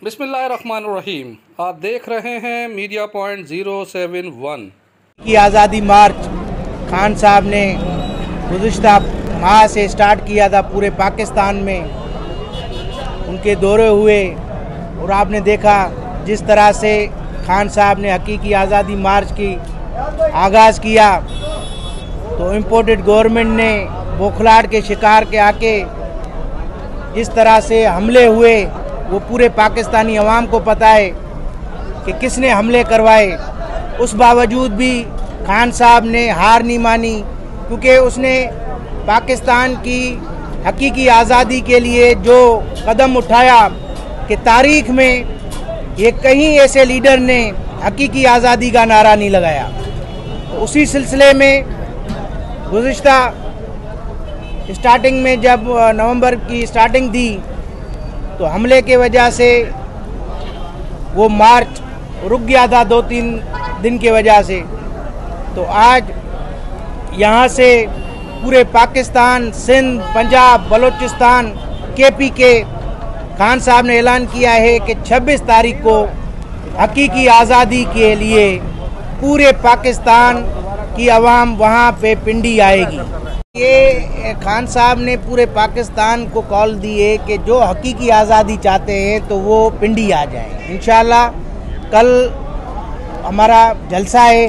बिस्मिल्लाहिर्रहमानिर्रहीम। आप देख रहे हैं मीडिया पॉइंट 071 की आज़ादी मार्च खान साहब ने गुज़िश्ता माह से स्टार्ट किया था। पूरे पाकिस्तान में उनके दौरे हुए और आपने देखा जिस तरह से खान साहब ने हकीकी आज़ादी मार्च की आगाज़ किया तो इम्पोर्टेड गवर्नमेंट ने बौखलाहट के शिकार के आके जिस तरह से हमले हुए वो पूरे पाकिस्तानी अवाम को पता है कि किसने हमले करवाए। उस बावजूद भी खान साहब ने हार नहीं मानी, क्योंकि उसने पाकिस्तान की हकीकी आज़ादी के लिए जो कदम उठाया कि तारीख़ में ये कहीं ऐसे लीडर ने हकीकी आज़ादी का नारा नहीं लगाया। तो उसी सिलसिले में गुज़िश्ता स्टार्टिंग में जब नवंबर की स्टार्टिंग थी तो हमले के वजह से वो मार्च रुक गया था 2-3 दिन के वजह से। तो आज यहाँ से पूरे पाकिस्तान, सिंध, पंजाब, बलूचिस्तान, केपी के खान साहब ने ऐलान किया है कि 26 तारीख को हकीकी आज़ादी के लिए पूरे पाकिस्तान की आवाम वहाँ पे पिंडी आएगी। ये खान साहब ने पूरे पाकिस्तान को कॉल दी है कि जो हकीकी आज़ादी चाहते हैं तो वो पिंडी आ जाएं। इंशाल्लाह कल हमारा जलसा है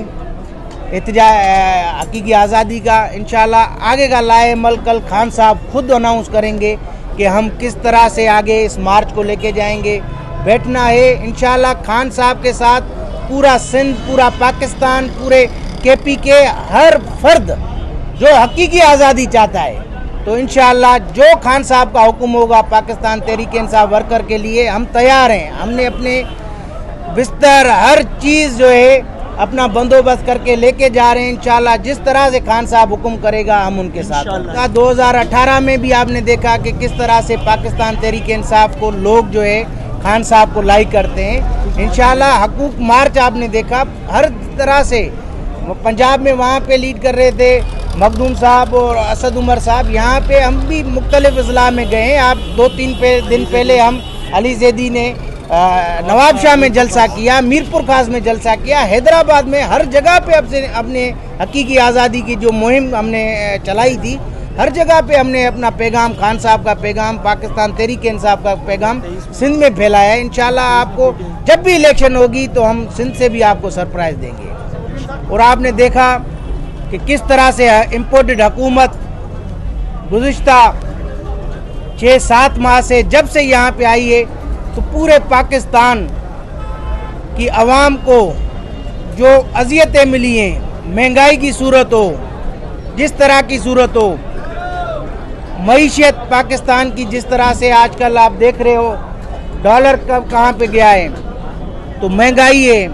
हकीकी आज़ादी का। इंशाल्लाह आगे का लाएमल कल खान साहब खुद अनाउंस करेंगे कि हम किस तरह से आगे इस मार्च को लेके जाएंगे। बैठना है इंशाल्लाह खान साहब के साथ पूरा सिंध, पूरा पाकिस्तान, पूरे केपी के हर फर्द जो हकीकी आज़ादी चाहता है। तो इंशाअल्लाह जो खान साहब का हुक्म होगा पाकिस्तान तहरीक-ए-इंसाफ वर्कर के लिए हम तैयार हैं। हमने अपने बिस्तर हर चीज़ जो है अपना बंदोबस्त करके लेके जा रहे हैं। इंशाअल्लाह जिस तरह से खान साहब हुक्म करेगा हम उनके साथ। 2018 में भी आपने देखा कि किस तरह से पाकिस्तान तहरीक-ए-इंसाफ को लोग जो है खान साहब को लाइक करते हैं। इंशाअल्लाह हकूक मार्च आपने देखा हर तरह से पंजाब में वहाँ पे लीड कर रहे थे मखदूम साहब और असद उमर साहब। यहाँ पे हम भी मुख्तलिफ अजला में गए हैं। आप 2-3 दिन पहले हम अली जैदी ने नवाब शाह में जलसा किया, मीरपुर खास में जलसा किया, हैदराबाद में हर जगह पे अपने हकीकी आज़ादी की जो मुहिम हमने चलाई थी हर जगह पे हमने अपना पैगाम, खान साहब का पैगाम, पाकिस्तान तहरीक-ए-इंसाफ का पैगाम सिंध में फैलाया है। इंशाल्लाह आपको जब भी इलेक्शन होगी तो हम सिंध से भी आपको सरप्राइज़ देंगे। और आपने देखा कि किस तरह से इम्पोर्टेड हुकूमत गुज़िश्ता 6-7 माह से जब से यहाँ पे आई है तो पूरे पाकिस्तान की आवाम को जो अज़ियतें मिली हैं, महंगाई की सूरत हो, जिस तरह की सूरत हो, मईशत पाकिस्तान की जिस तरह से आजकल आप देख रहे हो डॉलर कहाँ पे गया है, तो महंगाई है,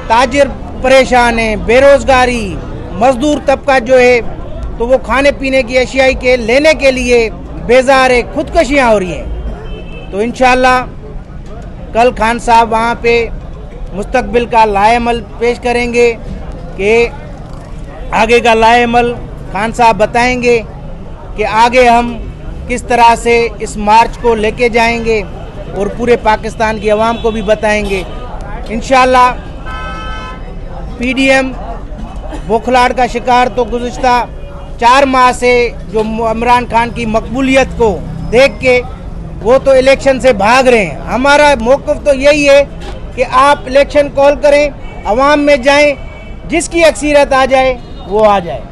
ताजिर परेशान है, बेरोज़गारी, मज़दूर तबका जो है तो वो खाने पीने की अशियाई के लेने के लिए बेजार है, खुदकशियाँ हो रही हैं। तो इंशाअल्लाह कल खान साहब वहाँ पे मुस्तकबिल का लाएमल पेश करेंगे कि आगे का लाएमल खान साहब बताएंगे कि आगे हम किस तरह से इस मार्च को लेके जाएंगे और पूरे पाकिस्तान की आवाम को भी बताएंगे। इंशाअल्लाह पीडीएम बौखलाहट का शिकार तो गुज़िश्ता 4 माह से जो इमरान खान की मकबूलियत को देख के वो तो इलेक्शन से भाग रहे हैं। हमारा मौक़िफ़ तो यही है कि आप इलेक्शन कॉल करें, अवाम में जाएं, जिसकी अक्सरियत आ जाए वो आ जाए।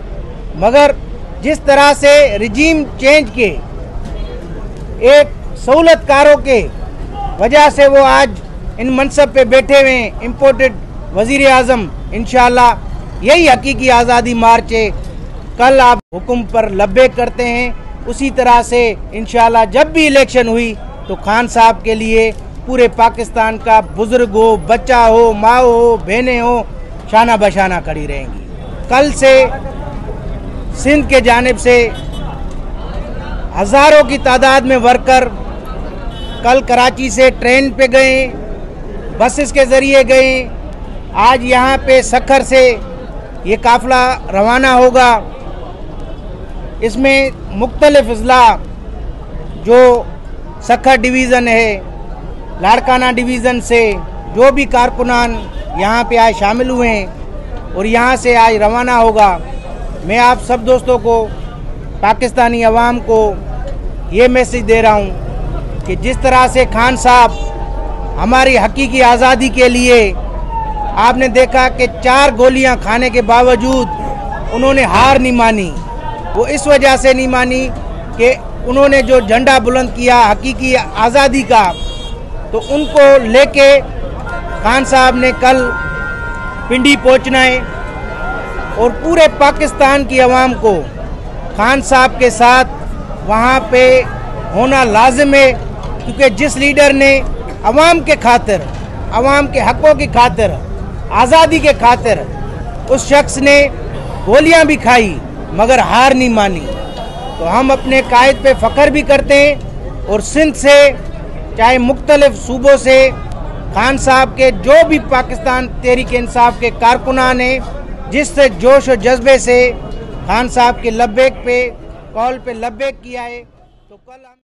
मगर जिस तरह से रिजीम चेंज के एक सहूलतकारों के वजह से वो आज इन मनसब पे बैठे हुए हैं इम्पोर्टेड वज़ीर आज़म, इंशाअल्लाह यही हकीकी आज़ादी मार्च है। कल आप हुक्म पर लब्बे करते हैं, उसी तरह से इंशाअल्लाह जब भी इलेक्शन हुई तो खान साहब के लिए पूरे पाकिस्तान का बुजुर्ग हो, बच्चा हो, माँ हो, बहनें हो, शाना बशाना खड़ी रहेंगी। कल से सिंध के जानिब से हज़ारों की तादाद में वर्कर कल कराची से ट्रेन पे गए, बसेस के ज़रिए गए। आज यहाँ पे सखर से ये काफ़िला रवाना होगा। इसमें मुख्तलिफ अज़ला जो सखर डिवीज़न है, लाड़काना डिवीज़न से जो भी कारकुनान यहाँ पे आज शामिल हुए हैं और यहाँ से आज रवाना होगा, मैं आप सब दोस्तों को, पाकिस्तानी अवाम को ये मैसेज दे रहा हूँ कि जिस तरह से खान साहब हमारी हकीकी आज़ादी के लिए, आपने देखा कि 4 गोलियां खाने के बावजूद उन्होंने हार नहीं मानी। वो इस वजह से नहीं मानी कि उन्होंने जो झंडा बुलंद किया हकीकी आज़ादी का, तो उनको लेके खान साहब ने कल पिंडी पहुंचना है और पूरे पाकिस्तान की आवाम को खान साहब के साथ वहां पे होना लाजिम है, क्योंकि जिस लीडर ने अवाम के खातिर, अवाम के हकों की खातिर, आज़ादी के खातिर, उस शख्स ने गोलियां भी खाई मगर हार नहीं मानी। तो हम अपने कायद पे फ़ख्र भी करते हैं और सिंध से, चाहे मुख्तलिफ सूबों से खान साहब के जो भी पाकिस्तान तहरीक इंसाफ के कारकुनान हैं, जिस जोश और जज्बे से खान साहब के लब्बैक पे कॉल पे लब्बैक किया है, तो कल हम